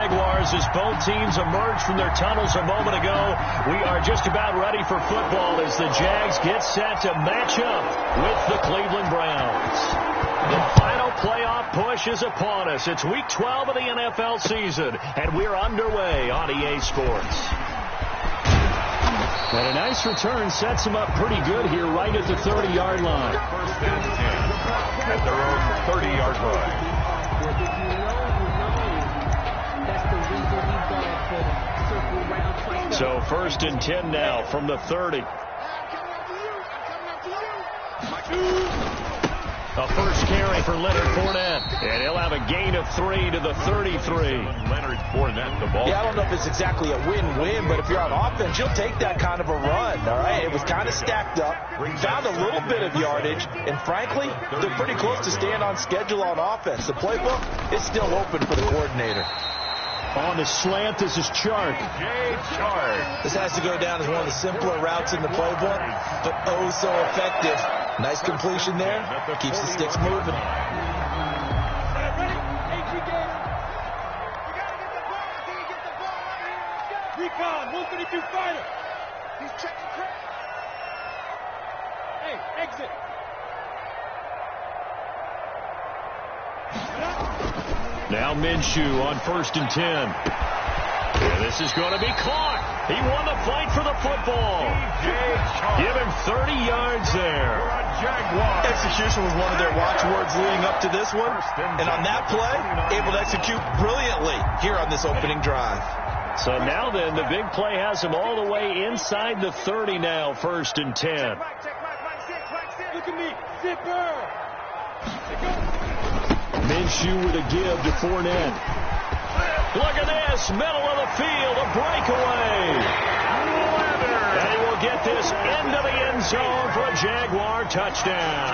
Jaguars as both teams emerge from their tunnels a moment ago. We are just about ready for football as the Jags get set to match up with the Cleveland Browns. The final playoff push is upon us. It's Week 12 of the NFL season, and we're underway on EA Sports. And a nice return sets them up pretty good here right at the 30-yard line. First and 10 at their own 30-yard line. So first and 10 now from the 30. A first carry for Leonard Fournette. And he'll have a gain of 3 to the 33. Leonard Fournette, the ball. Yeah, I don't know if it's exactly a win-win, but if you're on offense, you'll take that kind of a run, all right? It was kind of stacked up, found a little bit of yardage, and frankly, they're pretty close to staying on schedule on offense. The playbook is still open for the coordinator. On the slant, this is Chark. This has to go down as one of the simpler routes in the playbook, but oh so effective. Nice completion there. Keeps the sticks moving. Recon, 132 fighter. He's checking crap. Hey, exit. Now Minshew on first and 10. And this is going to be caught. He won the fight for the football. Give him 30 yards there. Execution was one of their watchwords leading up to this one. And on that play, able to execute brilliantly here on this opening drive. So now then, the big play has him all the way inside the 30 now, first and 10. Look at me. Zipper. Minshew with a give to Fournette. Look at this, middle of the field, a breakaway. And he will get this into the end zone for a Jaguar touchdown.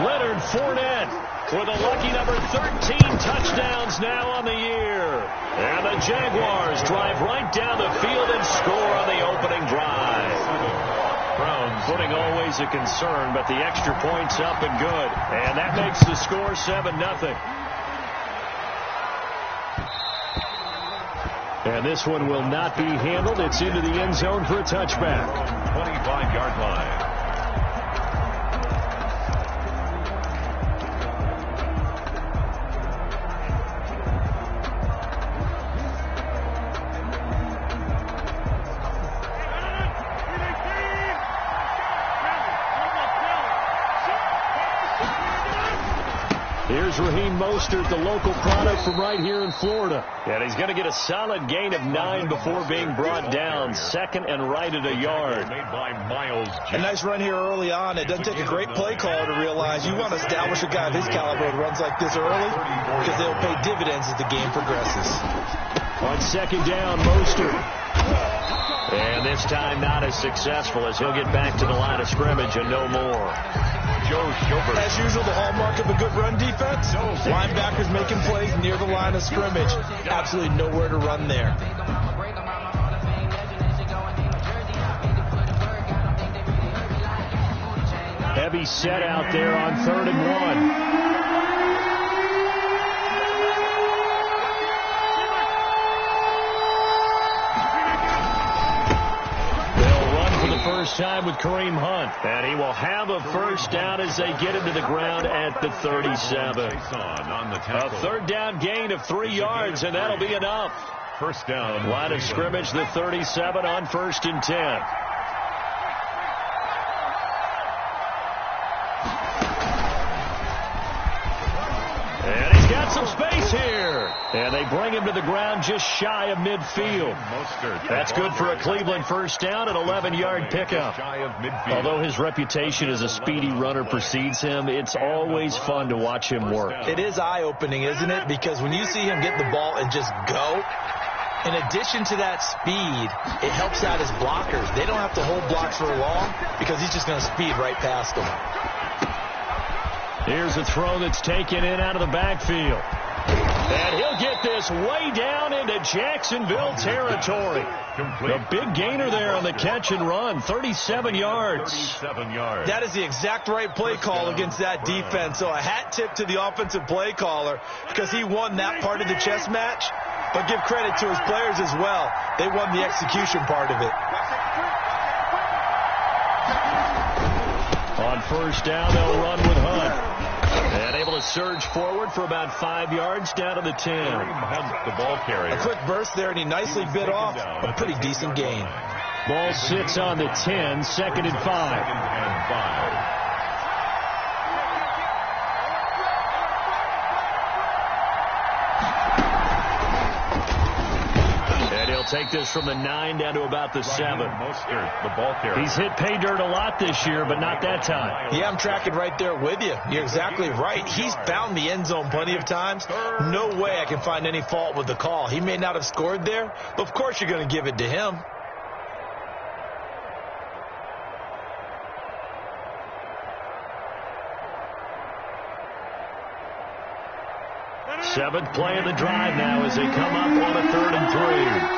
Leonard Fournette with a lucky number 13 touchdowns now on the year. And the Jaguars drive right down the field and score on the opening drive. Browns footing always a concern, but the extra point's up and good. And that makes the score 7-0. And this one will not be handled. It's into the end zone for a touchback. 25-yard line. Here's Raheem Mostert, the local product from right here in Florida. And he's going to get a solid gain of 9 before being brought down. Second and right at a yard. Made by Miles. A nice run here early on. It doesn't take a great play caller to realize you want to establish a guy of his caliber who runs like this early because they'll pay dividends as the game progresses. On second down, Mostert. And this time not as successful as he'll get back to the line of scrimmage and no more. As usual, the hallmark of a good run defense, linebackers making plays near the line of scrimmage. Absolutely nowhere to run there. Heavy set out there on 3rd and 1. First time with Kareem Hunt, and he will have a first down as they get him to the ground at the 37. A third down gain of 3 yards, and that'll be enough. First down. Line of scrimmage, the 37 on 1st and 10. And he's got some space here. And they bring him to the ground just shy of midfield. That's good for a Cleveland first down, an 11-yard pickup. Although his reputation as a speedy runner precedes him, it's always fun to watch him work. It is eye-opening, isn't it? Because when you see him get the ball and just go, in addition to that speed, it helps out his blockers. They don't have to hold blocks for long because he's just going to speed right past them. Here's a throw that's taken in out of the backfield. And he'll get this way down into Jacksonville territory. A big gainer there on the catch and run, 37 yards. 37 yards. That is the exact right play call against that defense. So a hat tip to the offensive play caller because he won that part of the chess match. But give credit to his players as well. They won the execution part of it. On first down, they'll run with Hunt. And able to surge forward for about 5 yards down to the 10. Hunt, the ball carrier. A quick burst there, and he nicely bit off a pretty decent gain. Ball sits on the 10, 2nd and 5. 2nd and 5. Take this from the 9 down to about the 7. Mostert, the ball carrier. He's hit pay dirt a lot this year, but not that time. Yeah, I'm tracking right there with you. You're exactly right. He's found the end zone plenty of times. No way I can find any fault with the call. He may not have scored there, but of course you're going to give it to him. Seventh play of the drive now as they come up on a 3rd and 3.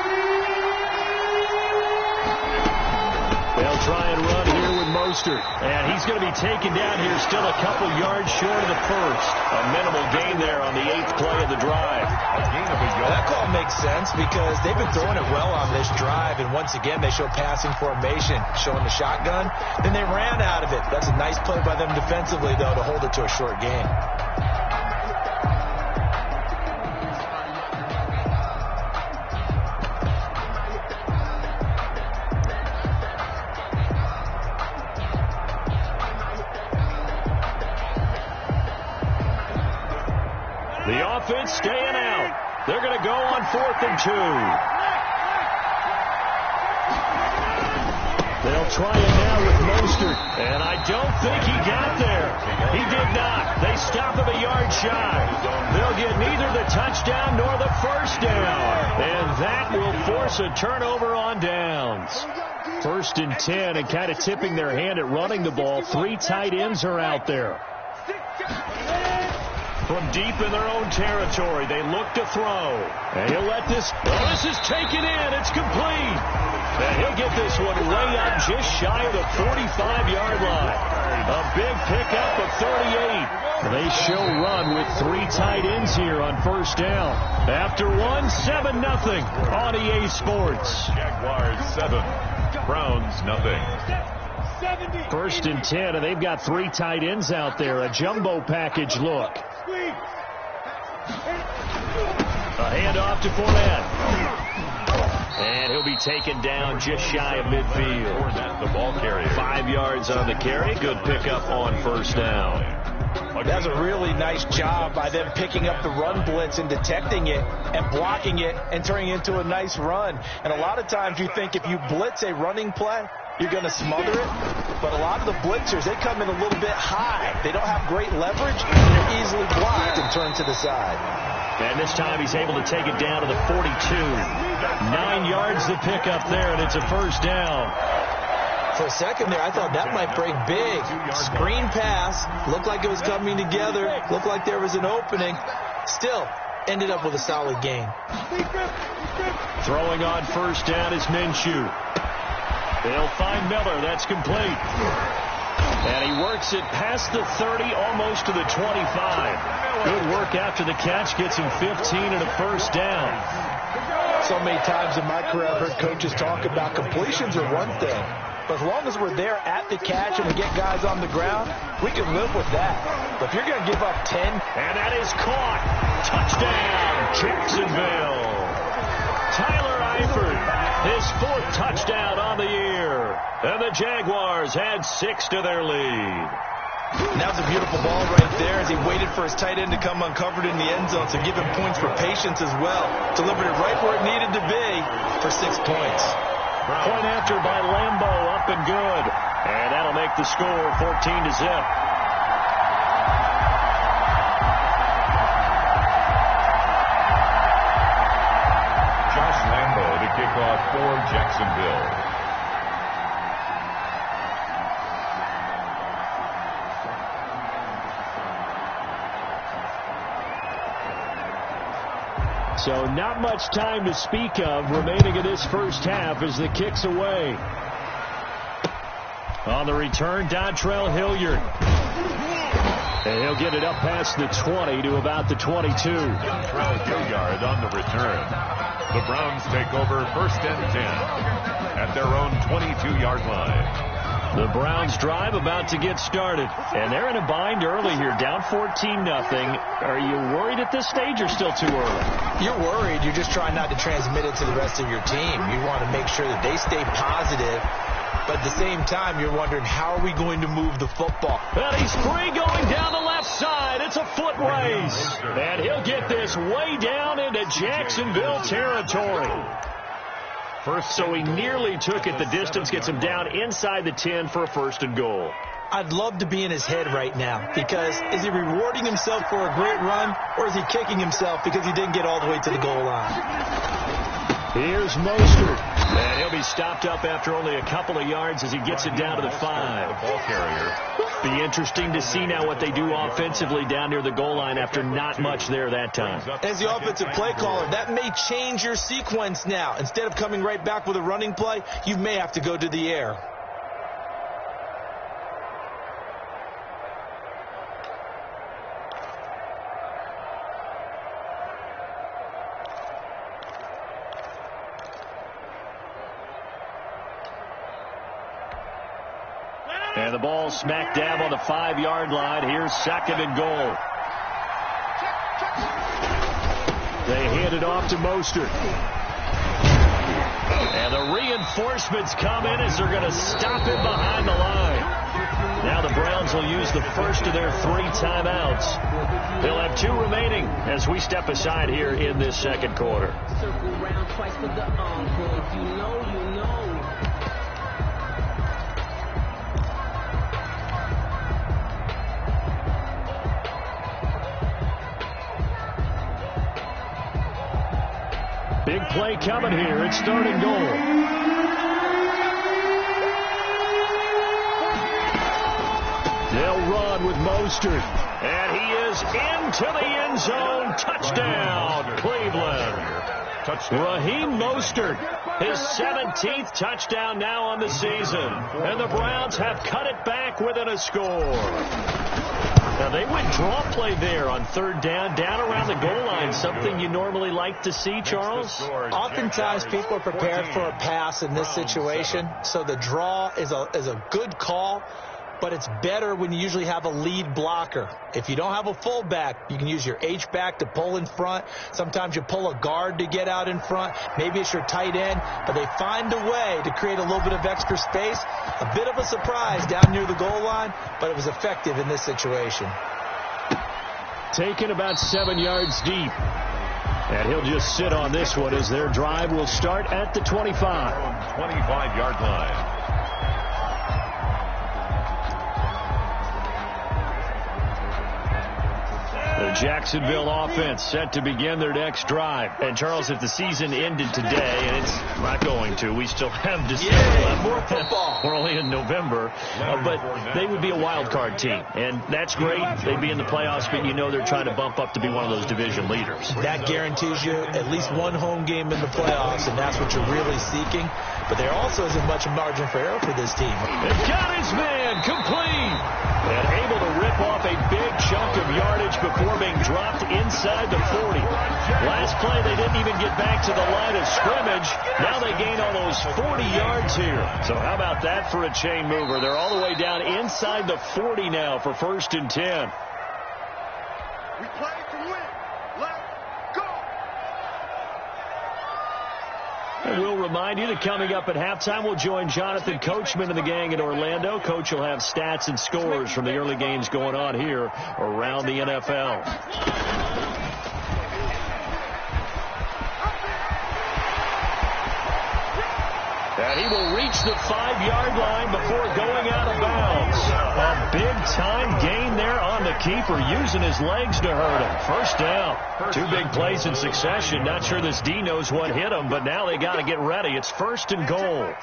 They'll try and run here with Mostert. And he's going to be taken down here still a couple yards short of the first. A minimal gain there on the 8th play of the drive. That call makes sense because they've been throwing it well on this drive. And once again, they show passing formation, showing the shotgun. Then they ran out of it. That's a nice play by them defensively, though, to hold it to a short gain. The offense staying out. They're going to go on 4th and 2. They'll try it now with Mostert. And I don't think he got there. He did not. They stop him a yard shy. They'll get neither the touchdown nor the first down. And that will force a turnover on downs. 1st and 10, and kind of tipping their hand at running the ball. 3 tight ends are out there. From deep in their own territory, they look to throw. And he'll let this... Oh, this is taken in. It's complete. And he'll get this one way up just shy of the 45-yard line. A big pickup of 38. They show run with 3 tight ends here on first down. After one, 7-0 on EA Sports. Jaguars 7, Browns nothing. 1st and 10, and they've got 3 tight ends out there. A jumbo package look. A handoff to Fournette. And he'll be taken down just shy of midfield. Fournette, the ball carrier. 5 yards on the carry. Good pickup on first down. That's a really nice job by them picking up the run blitz and detecting it and blocking it and turning it into a nice run. And a lot of times you think if you blitz a running play, you're going to smother it. But a lot of the blitzers, they come in a little bit high. They don't have great leverage, and they're easily blocked and turned to the side. And this time he's able to take it down to the 42. 9 yards to pick up there, and it's a first down. For a second there, I thought that might break big. Screen pass, looked like it was coming together, looked like there was an opening. Still, ended up with a solid gain. Throwing on first down is Minshew. They'll find Miller. That's complete. And he works it past the 30, almost to the 25. Good work after the catch. Gets him 15 and a first down. So many times in my career I've heard coaches talk about completions are one thing. But as long as we're there at the catch and we get guys on the ground, we can live with that. But if you're going to give up 10. And that is caught. Touchdown, Jacksonville. Tyler Eifert, his 4th touchdown on the year. And the Jaguars had 6 to their lead. That was a beautiful ball right there as he waited for his tight end to come uncovered in the end zone. So give him points for patience as well. Delivered it right where it needed to be for 6 points. Point after by Lambo, up and good. And that'll make the score 14-0. Kickoff for Jacksonville. So not much time to speak of remaining in this first half as the kick's away. On the return, Dontrell Hilliard. And he'll get it up past the 20 to about the 22. Dontrell Hilliard on the return. The Browns take over 1st and 10 at their own 22-yard line. The Browns drive about to get started. And they're in a bind early here, down 14-0. Are you worried at this stage or still too early? You're worried. You're just trying not to transmit it to the rest of your team. You want to make sure that they stay positive. But at the same time, you're wondering, how are we going to move the football? And he's free going down the left side. It's a foot race. And he'll get this way down into Jacksonville territory. So he nearly took it the distance, gets him down inside the 10 for a 1st and goal. I'd love to be in his head right now, because is he rewarding himself for a great run, or is he kicking himself because he didn't get all the way to the goal line? Here's Mostert. And he'll be stopped up after only a couple of yards as he gets it down to the 5. The ball carrier. Be interesting to see now what they do offensively down near the goal line after not much there that time. As the offensive play caller, that may change your sequence now. Instead of coming right back with a running play, you may have to go to the air. And the ball smack dab on the 5-yard line. Here's 2nd and goal. They hand it off to Mostert. And the reinforcements come in as they're going to stop him behind the line. Now the Browns will use the first of their 3 timeouts. They'll have 2 remaining as we step aside here in this 2nd quarter. Circle round twice for the encore. If you know, you know. Big play coming here. It's 3rd and goal. They'll run with Mostert. And he is into the end zone. Touchdown, Cleveland. Raheem Mostert, his 17th touchdown now on the season. And the Browns have cut it back within a score. Now, they went draw play there on 3rd down around the goal line, something you normally like to see, Charles? Oftentimes, people are prepared for a pass in this situation, so the draw is a good call, but it's better when you usually have a lead blocker. If you don't have a fullback, you can use your H-back to pull in front. Sometimes you pull a guard to get out in front. Maybe it's your tight end, but they find a way to create a little bit of extra space. A bit of a surprise down near the goal line, but it was effective in this situation. Taken about 7 yards deep. And he'll just sit on this one as their drive will start at the 25. 25-yard line. The Jacksonville offense set to begin their next drive. And, Charles, if the season ended today, and it's not going to, we still have December left. More football. We're only in November. But they would be a wild card team. And that's great. They'd be in the playoffs, but you know they're trying to bump up to be one of those division leaders. That guarantees you at least one home game in the playoffs, and that's what you're really seeking. But there also isn't much margin for error for this team. They've got his man complete. And able to rip off a big chunk of yardage before being dropped inside the 40. Last play, they didn't even get back to the line of scrimmage. Now they gain almost 40 yards here. So how about that for a chain mover? They're all the way down inside the 40 now for 1st and 10. We play to win. Let's go. And we'll remind you that coming up at halftime, we'll join Jonathan Coachman and the gang in Orlando. Coach will have stats and scores from the early games going on here around the NFL. And he will reach the 5-yard line before going out of bounds. A big-time gain there on the keeper, using his legs to hurt him. 1st down. 2 big plays in succession. Not sure this D knows what hit him, but now they got to get ready. It's 1st and goal.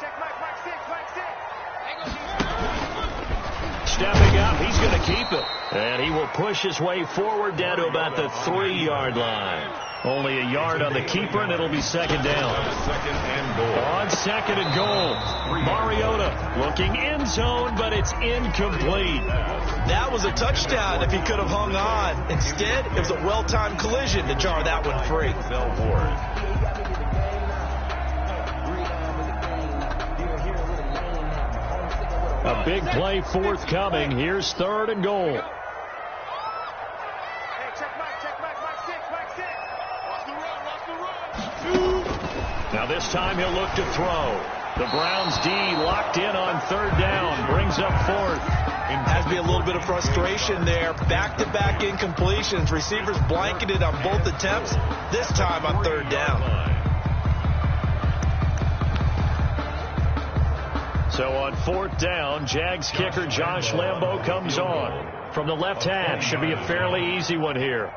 stepping up. He's going to keep it. And he will push his way forward down to about the 3-yard line. Only a yard on the keeper, and it'll be second down. Second and goal. On second and goal, Mariota looking end zone, but it's incomplete. That was a touchdown if he could have hung on. Instead, it was a well-timed collision to jar that one free. A big play forthcoming. Here's third and goal. Now this time he'll look to throw. The Browns D locked in on third down. Brings up fourth. Has to be a little bit of frustration there. Back-to-back incompletions. Receivers blanketed on both attempts. This time on third down. So on fourth down, Jags kicker Josh Lambo comes on. From the left half, should be a fairly easy one here.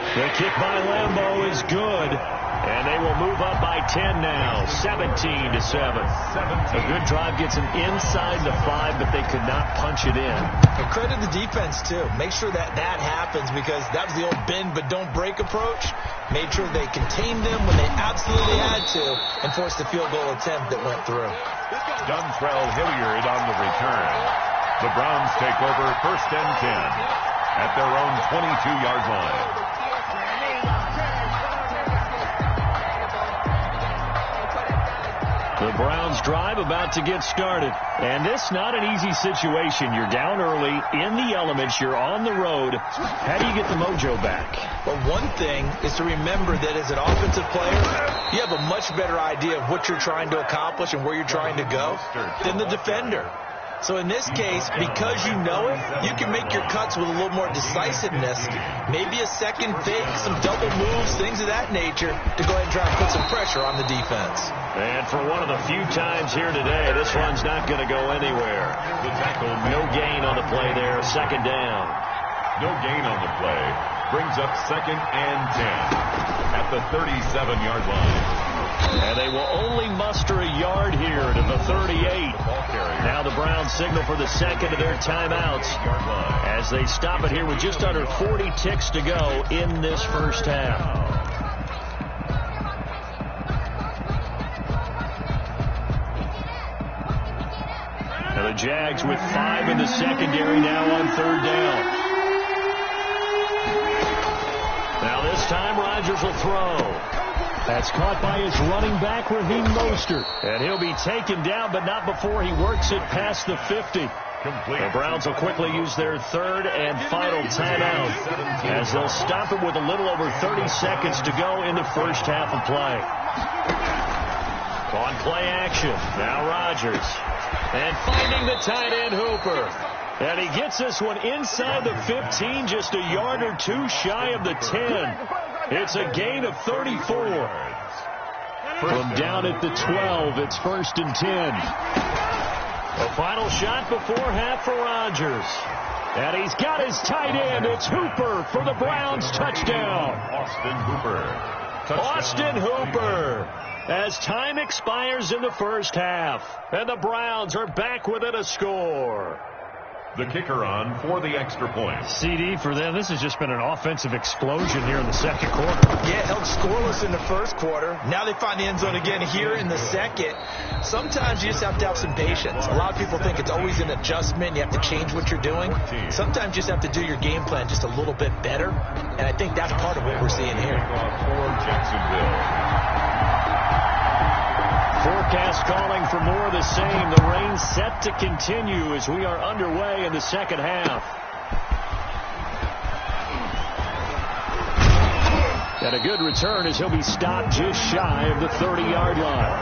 The kick by Lambo is good, and they will move up by 10 now, 17-7. A good drive gets them inside the 5, but they could not punch it in. And credit the defense, too. Make sure that happens, because that was the old bend but don't break approach. Made sure they contained them when they absolutely had to and forced the field goal attempt that went through. Dontrell Hilliard on the return. The Browns take over first and 10 at their own 22-yard line. The Browns drive about to get started. And this not an easy situation. You're down early, in the elements, you're on the road. How do you get the mojo back? Well, one thing is to remember that as an offensive player, you have a much better idea of what you're trying to accomplish and where you're trying to go than the defender. So in this case, because you know it, you can make your cuts with a little more decisiveness. Maybe a second fake, some double moves, things of that nature to go ahead and try and put some pressure on the defense. And for one of the few times here today, this one's not going to go anywhere. The tackle, no gain on the play there, second down. No gain on the play. Brings up second and 10 at the 37-yard line. And they will only muster a yard here to the 38. Now the Browns signal for the second of their timeouts as they stop it here with just under 40 ticks to go in this first half. Now the Jags with 5 in the secondary now on third down. Now this time Rodgers will throw. That's caught by his running back, Raheem Mostert. And he'll be taken down, but not before he works it past the 50. The Browns will quickly use their third and final timeout as they'll stop it with a little over 30 seconds to go in the first half of play. On play action, now Rodgers. And finding the tight end Hooper. And he gets this one inside the 15, just a yard or two shy of the 10. It's a gain of 34. From down at the 12, it's first and 10. A final shot before half for Rodgers. And he's got his tight end. It's Hooper for the Browns touchdown. Austin Hooper. As time expires in the first half. And the Browns are back within a score. The kicker on for the extra point. CD for them. This has just been an offensive explosion here in the second quarter. Yeah, held scoreless in the first quarter. Now they find the end zone again here in the second. Sometimes you just have to have some patience. A lot of people think it's always an adjustment. You have to change what you're doing. Sometimes you just have to do your game plan just a little bit better. And I think that's part of what we're seeing here. For Jacksonville. Forecast calling for more of the same. The rain set to continue as we are underway in the second half. And a good return as he'll be stopped just shy of the 30-yard line.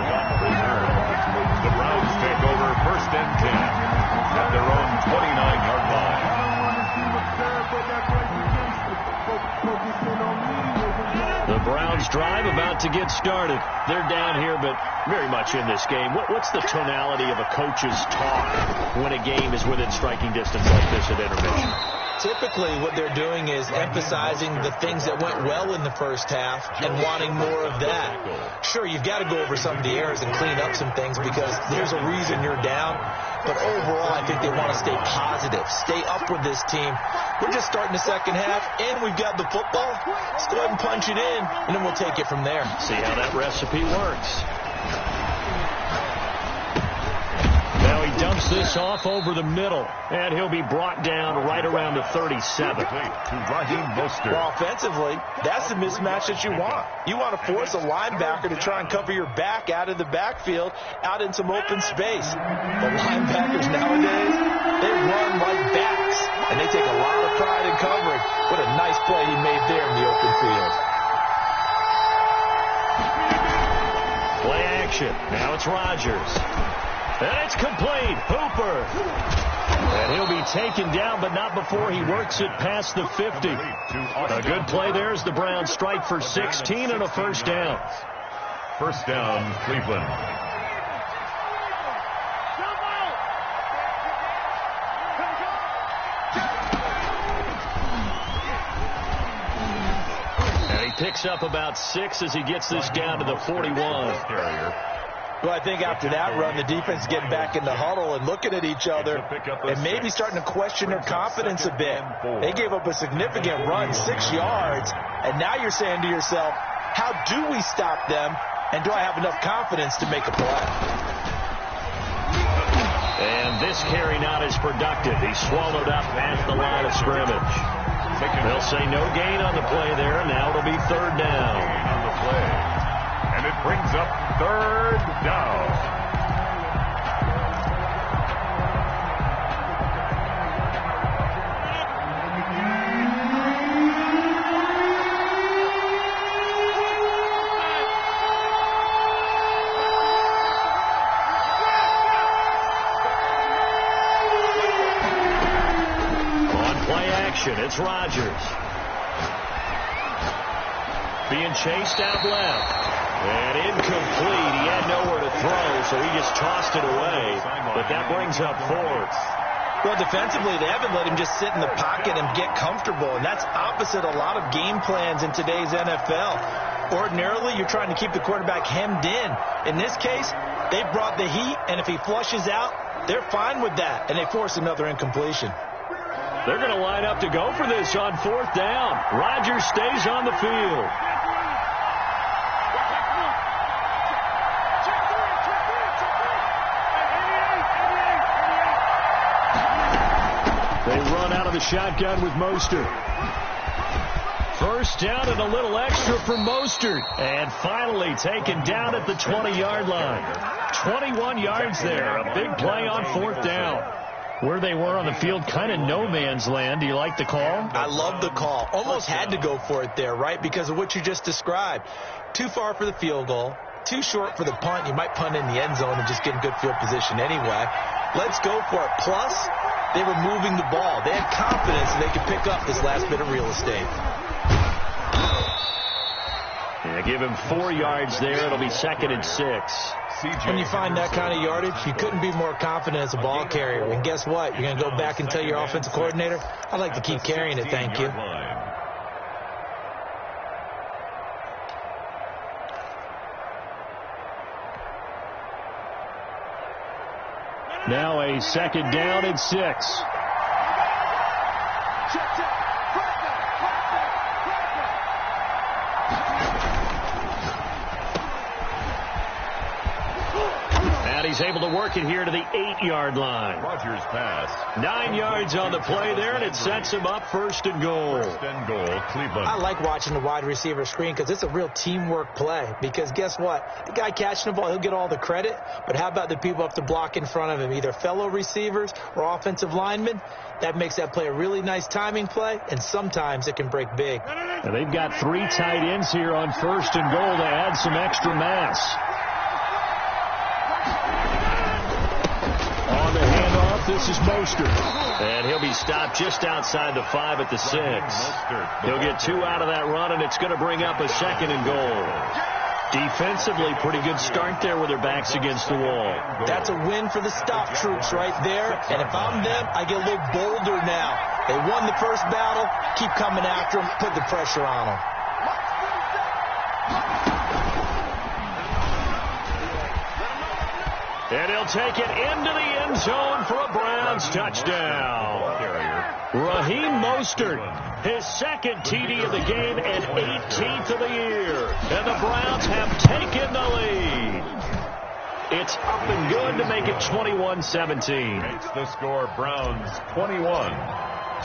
The Browns take over first and 10 at their own 29-yard line. The Browns drive about to get started. They're down here, but very much in this game. What's the tonality of a coach's talk when a game is within striking distance like this at intermission? Typically, what they're doing is emphasizing the things that went well in the first half and wanting more of that. Sure, you've got to go over some of the errors and clean up some things because there's a reason you're down. But overall, I think they want to stay positive, stay up with this team. We're just starting the second half, and we've got the football. Let's go ahead and punch it in, and then we'll take it from there. See how that recipe works. Now he dumps this off over the middle, and he'll be brought down right around the 37. Well, offensively, that's the mismatch that you want. You want to force a linebacker to try and cover your back out of the backfield, out in some open space. The linebackers nowadays, they run like backs, and they take a lot of pride in covering. What a nice play he made there in the open field. Play action. Now it's Rodgers. And it's complete. Hooper. And he'll be taken down, but not before he works it past the 50. A good play there as the Browns strike for 16 and a first down. First down, Cleveland. And he picks up about 6 as he gets this down to the 41. Well, I think after that run, the defense getting back in the huddle and looking at each other and maybe starting to question their confidence a bit. They gave up a significant run, 6 yards, and now you're saying to yourself, how do we stop them, and do I have enough confidence to make a play? And this carry not as productive. He's swallowed up past the line of scrimmage. They'll say no gain on the play there. Now it'll be third down. On the play. And it brings up third down. On play action, it's Rodgers. Being chased out left. And incomplete. He had nowhere to throw, so he just tossed it away. But that brings up fourth. Well, defensively, they haven't let him just sit in the pocket and get comfortable, and that's opposite a lot of game plans in today's NFL. Ordinarily, you're trying to keep the quarterback hemmed in. In this case, they brought the heat, and if he flushes out, they're fine with that, and they force another incompletion. They're going to line up to go for this on fourth down. Rodgers stays on the field. They run out of the shotgun with Mostert. First down and a little extra for Mostert. And finally taken down at the 20-yard line. 21 yards there. A big play on fourth down. Where they were on the field, kind of no man's land. Do you like the call? I love the call. Almost had to go for it there, right, because of what you just described. Too far for the field goal. Too short for the punt. You might punt in the end zone and just get in good field position anyway. Let's go for it. Plus, they were moving the ball. They had confidence that they could pick up this last bit of real estate. Yeah, give him 4 yards there. It'll be 2nd and 6. When you find that kind of yardage, you couldn't be more confident as a ball carrier. And guess what? You're going to go back and tell your offensive coordinator, I'd like to keep carrying it, thank you. Now a 2nd down and 6. And he's able to work it here to the 8-yard line. Rodgers pass. 9 yards on the play there, and it sets him up 1st and goal. 1st and goal, Cleveland. I like watching the wide receiver screen because it's a real teamwork play. Because guess what? The guy catching the ball, he'll get all the credit. But how about the people up to block in front of him, either fellow receivers or offensive linemen? That makes that play a really nice timing play, and sometimes it can break big. And they've got 3 tight ends here on 1st and goal to add some extra mass. On the handoff, this is Mostert. And he'll be stopped just outside the 5 at the 6. He'll get 2 out of that run, and it's going to bring up a 2nd and goal. Defensively, pretty good start there with their backs against the wall. That's a win for the stop troops right there. And if I'm them, I get a little bolder now. They won the first battle. Keep coming after them. Put the pressure on them. And he'll take it into the end zone for a Browns touchdown. Raheem Mostert, his second TD of the game and 18th of the year. And the Browns have taken the lead. It's up and good to make it 21-17. Makes the score Browns 21.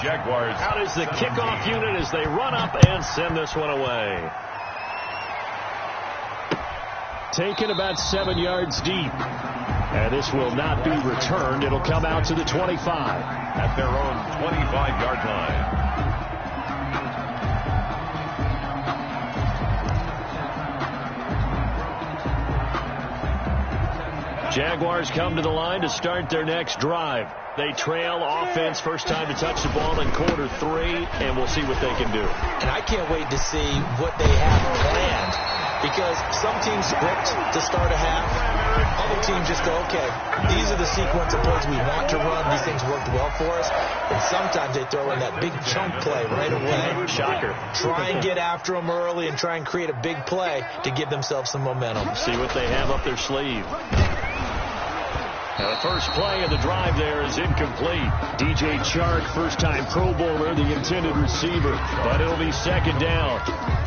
Jaguars. Out is the kickoff unit as they run up and send this one away. Taken about 7 yards deep. And this will not be returned. It'll come out to the 25. At their own 25-yard line. Jaguars come to the line to start their next drive. They trail offense, first time to touch the ball in quarter 3, and we'll see what they can do. And I can't wait to see what they have planned, because some teams script to start a half. Other teams just go, okay, these are the sequence of plays we want to run. These things worked well for us. And sometimes they throw in that big chunk play right away. Shocker. Try and get after them early and try and create a big play to give themselves some momentum. See what they have up their sleeve. The first play of the drive there is incomplete. DJ Chark, first-time Pro Bowler, the intended receiver, but it'll be second down.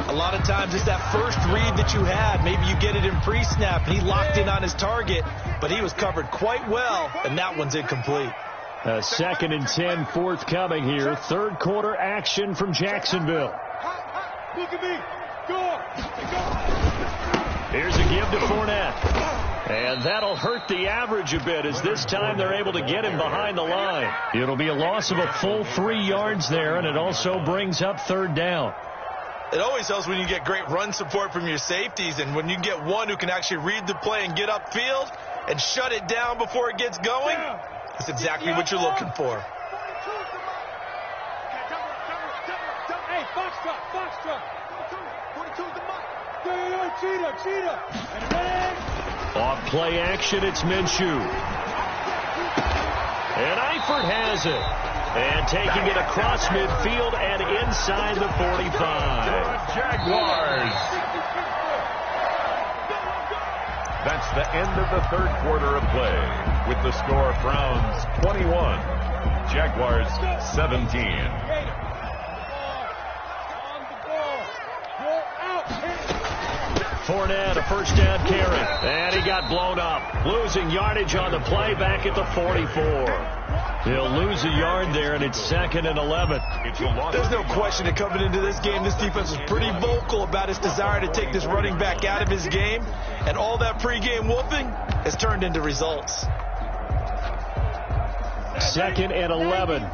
A lot of times it's that first read that you had. Maybe you get it in pre-snap, and he locked in on his target, but he was covered quite well, and that one's incomplete. Second and 10 forthcoming here. Third quarter action from Jacksonville. Look at me. Go. Here's a give to Fournette. And that'll hurt the average a bit, as this time they're able to get him behind the line. It'll be a loss of a full 3 yards there, and it also brings up third down. It always helps when you get great run support from your safeties, and when you get one who can actually read the play and get upfield and shut it down before it gets going, that's exactly what you're looking for. Hey, box truck. 42's the mark. Yo, cheetah. And then Off play action, it's Minshew. And Eifert has it. And taking it across midfield and inside the 45. Jaguars. That's the end of the third quarter of play. With the score, Browns 21. Jaguars 17. Fournette, a first down carry. And he got blown up. Losing yardage on the play back at the 44. He'll lose a yard there, and it's 2nd and 11. There's no question that coming into this game, this defense was pretty vocal about its desire to take this running back out of his game. And all that pregame whooping has turned into results. 2nd and 11.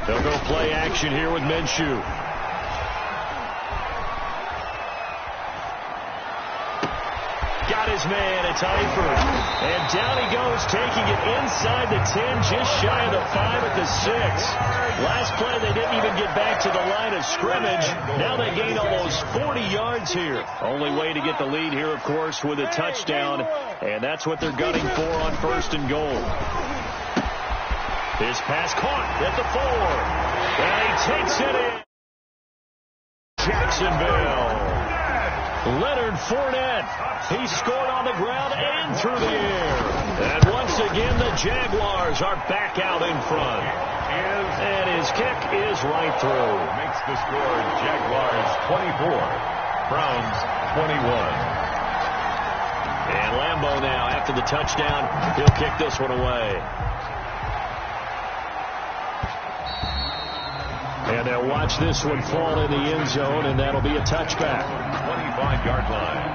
They'll go play action here with Minshew. Got his man, it's Eifert. And down he goes, taking it inside the 10, just shy of the 5 at the 6. Last play, they didn't even get back to the line of scrimmage. Now they gain almost 40 yards here. Only way to get the lead here, of course, with a touchdown. And that's what they're gunning for on 1st and goal. His pass caught at the 4. And he takes it in. Jacksonville. Leonard Fournette. He scored on the ground and through the air. And once again, the Jaguars are back out in front. And his kick is right through. Makes the score Jaguars 24. Browns 21. And Lambeau now, after the touchdown, he'll kick this one away. And they'll watch this one fall in the end zone, and that'll be a touchback. 25-yard line.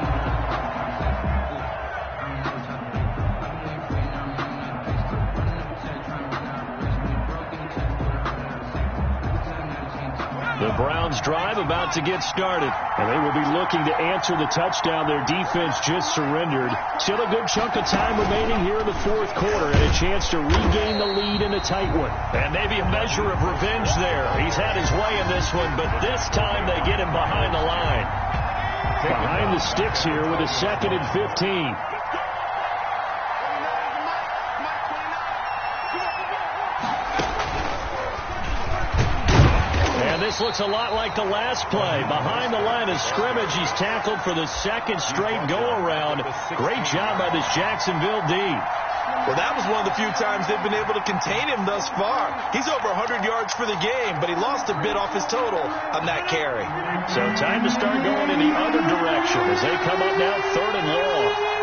The Browns drive about to get started. And they will be looking to answer the touchdown their defense just surrendered. Still a good chunk of time remaining here in the fourth quarter and a chance to regain the lead in a tight one. And maybe a measure of revenge there. He's had his way in this one, but this time they get him behind the line. Behind the sticks here with a 2nd and 15. This looks a lot like the last play. Behind the line of scrimmage, he's tackled for the second straight go-around. Great job by this Jacksonville D. Well, that was one of the few times they've been able to contain him thus far. He's over 100 yards for the game, but he lost a bit off his total on that carry. So time to start going in the other direction as they come up now 3rd and long.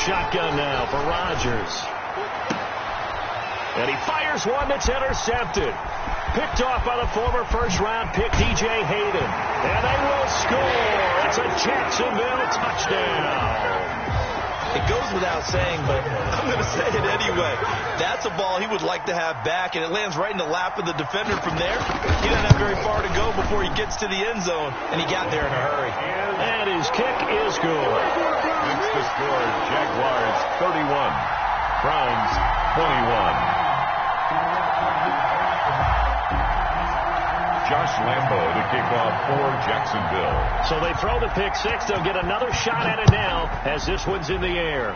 Shotgun now for Rodgers. And he fires one that's intercepted. Picked off by the former first-round pick, DJ Hayden. And they will score. It's a Jacksonville touchdown. It goes without saying, but I'm going to say it anyway. That's a ball he would like to have back, and it lands right in the lap of the defender from there. He doesn't have very far to go before he gets to the end zone, and he got there in a hurry. And his kick is good. Makes the score Jaguars 31, Browns 21. Josh Lambo to kick off for Jacksonville. So they throw the pick six. They'll get another shot at it now as this one's in the air.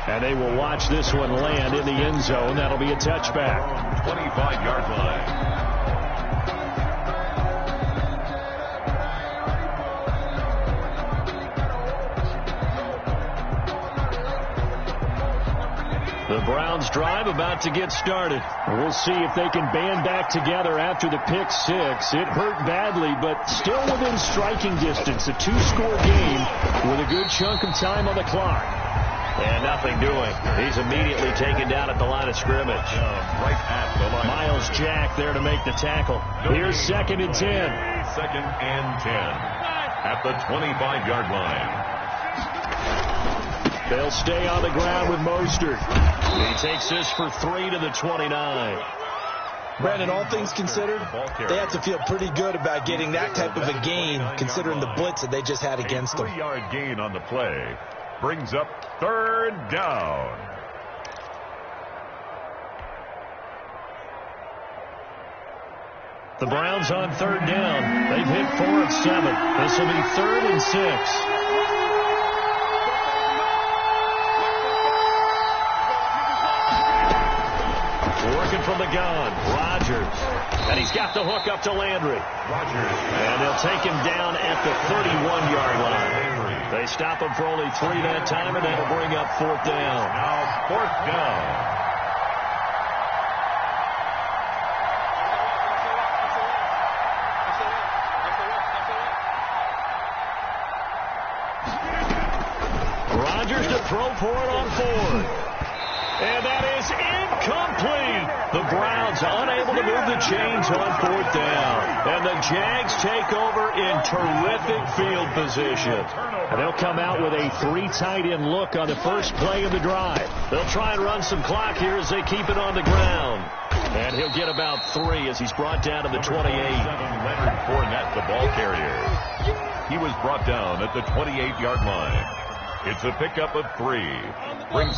And they will watch this one land in the end zone. That'll be a touchback. 25-yard line. The Browns drive about to get started. We'll see if they can band back together after the pick six. It hurt badly, but still within striking distance. A 2-score game with a good chunk of time on the clock. And nothing doing. He's immediately taken down at the line of scrimmage. Right at the line. Miles Jack there to make the tackle. Here's 2nd and 10. 2nd and 10 at the 25-yard line. They'll stay on the ground with Mostert. He takes this for 3 to the 29. Brandon, all things considered, they have to feel pretty good about getting that type of a gain, considering the blitz that they just had against them. 3-yard gain on the play brings up 3rd down. The Browns on 3rd down. They've hit 4 of 7. This will be 3rd and 6. Working from the gun, Rodgers. And he's got the hook up to Landry. Rodgers. And they'll take him down at the 31-yard line. They stop him for only 3 that time, and that'll bring up 4th down. Now 4th down. Rodgers to throw for it on 4th. And that is incomplete. The Browns unable to move the chains on 4th down. And the Jags take over in terrific field position. And they'll come out with a 3 tight end look on the first play of the drive. They'll try and run some clock here as they keep it on the ground. And he'll get about 3 as he's brought down to the 28. Leonard Fournette, the ball carrier. He was brought down at the 28-yard line. It's a pickup of 3.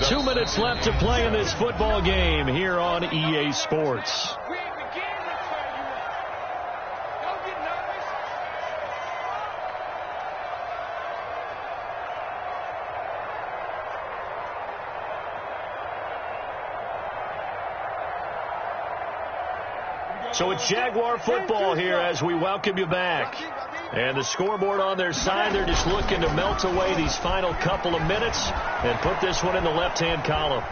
2 minutes left to play in this football game here on EA Sports. So it's Jaguar football here as we welcome you back. And the scoreboard on their side, they're just looking to melt away these final couple of minutes and put this one in the left-hand column.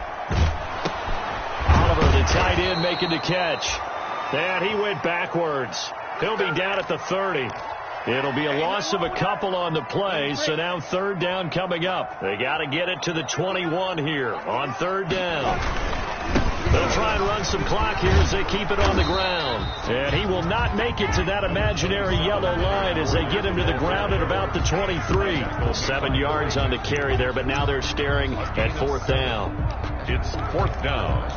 Oliver, the tight end, making the catch. And he went backwards. He'll be down at the 30. It'll be a loss of a couple on the play, so now 3rd down coming up. They got to get it to the 21 here on 3rd down. They'll try and run some clock here as they keep it on the ground. And he will not make it to that imaginary yellow line as they get him to the ground at about the 23. 7 yards on the carry there, but now they're staring at 4th down. It's 4th down.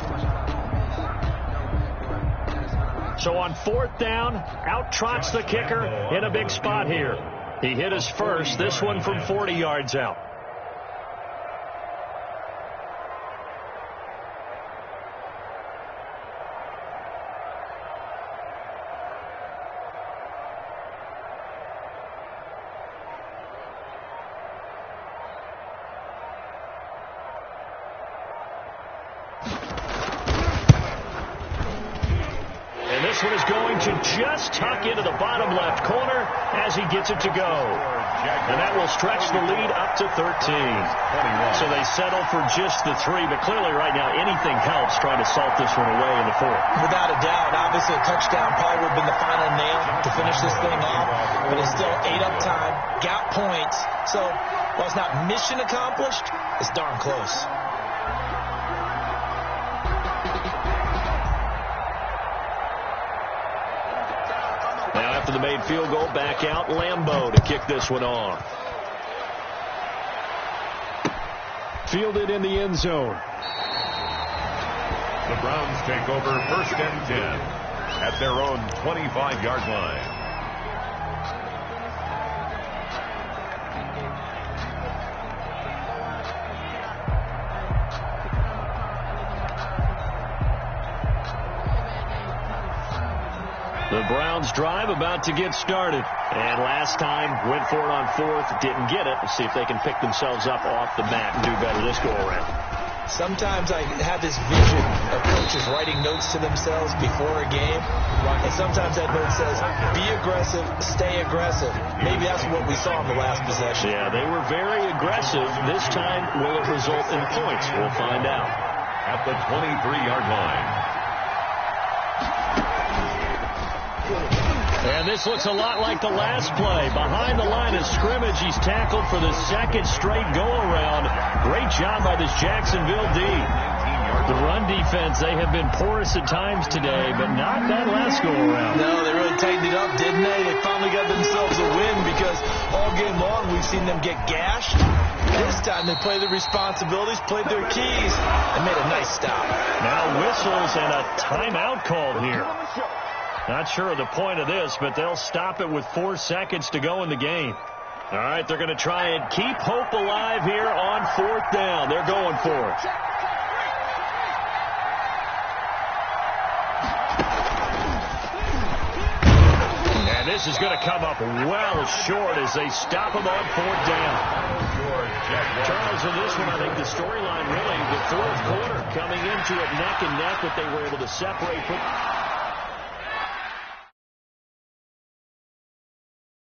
So on 4th down, out trots the kicker in a big spot here. He hit his first, this one from 40 yards out. This one is going to just tuck into the bottom left corner as he gets it to go. And that will stretch the lead up to 13. So they settle for just the 3, but clearly right now anything helps trying to salt this one away in the 4th. Without a doubt, obviously a touchdown probably would have been the final nail to finish this thing off, but it's still ate up time, got points. So while it's not mission accomplished, it's darn close. Now after the made field goal, back out Lambeau to kick this one off. Fielded in the end zone. The Browns take over 1st and 10 at their own 25-yard line. The Browns drive about to get started. And last time, went for it on 4th, didn't get it. Let's see if they can pick themselves up off the mat and do better this go-around. Sometimes I have this vision of coaches writing notes to themselves before a game. And sometimes that note says, be aggressive, stay aggressive. Maybe that's what we saw in the last possession. Yeah, they were very aggressive. This time, will it result in points? We'll find out. At the 23-yard line. And this looks a lot like the last play. Behind the line of scrimmage, he's tackled for the 2nd straight go-around. Great job by this Jacksonville D. The run defense, they have been porous at times today, but not that last go-around. No, they really tightened it up, didn't they? They finally got themselves a win because all game long we've seen them get gashed. This time they played their responsibilities, played their keys, and made a nice stop. Now whistles and a timeout called here. Not sure of the point of this, but they'll stop it with 4 seconds to go in the game. All right, they're going to try and keep hope alive here on 4th down. They're going for it. And this is going to come up well short as they stop him on 4th down. Charles, in this one, I think the storyline really, the 4th quarter coming into it neck and neck, but they were able to separate.